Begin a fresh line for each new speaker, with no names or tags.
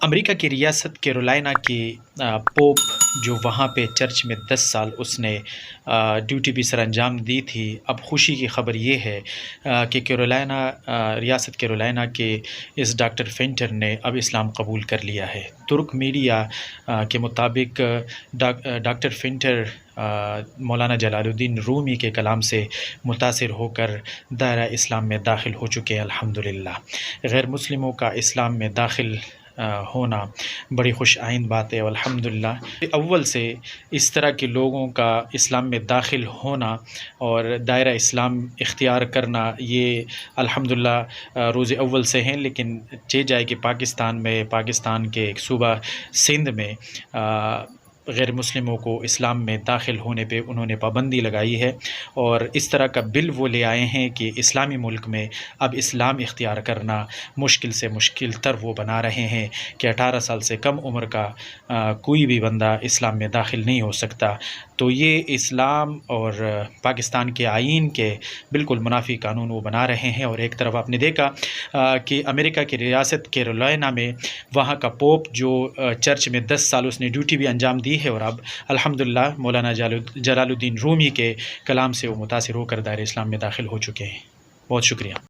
امریکہ کی ریاست کیرولائنا کی پوپ جو وہاں پہ چرچ میں 10 سال اس نے ڈیوٹی بھی سر انجام دی تھی، اب خوشی کی خبر یہ ہے کہ ریاست کیرولائنا کے اس ڈاکٹر فینٹر نے اب اسلام قبول کر لیا ہے۔ ترک میڈیا کے مطابق ڈاکٹر فینٹر مولانا جلال الدین رومی کے کلام سے متاثر ہو کر دائرہ اسلام میں داخل ہو چکے ہیں الحمدللہ۔ غیر مسلموں کا اسلام میں داخل ہونا بڑی خوش آئند بات ہے الحمدللہ۔ اول سے اس طرح کے لوگوں کا اسلام میں داخل ہونا اور دائرہ اسلام اختیار کرنا یہ الحمدللہ روز اول سے ہیں، لیکن جائے کہ پاکستان کے ایک صوبہ سندھ میں غیر مسلموں کو اسلام میں داخل ہونے پہ انہوں نے پابندی لگائی ہے، اور اس طرح کا بل وہ لے آئے ہیں کہ اسلامی ملک میں اب اسلام اختیار کرنا مشکل سے مشکل تر وہ بنا رہے ہیں کہ 18 سال سے کم عمر کا کوئی بھی بندہ اسلام میں داخل نہیں ہو سکتا۔ تو یہ اسلام اور پاکستان کے آئین کے بالکل منافی قانون وہ بنا رہے ہیں۔ اور ایک طرف آپ نے دیکھا کہ امریکہ کی ریاست کیرولائنا میں وہاں کا پوپ جو چرچ میں 10 سال اس نے ڈیوٹی بھی انجام دی ہے، اور اب الحمدللہ مولانا جلال الدین رومی کے کلام سے وہ متاثر ہو کر دائرہ اسلام میں داخل ہو چکے ہیں۔ بہت شکریہ۔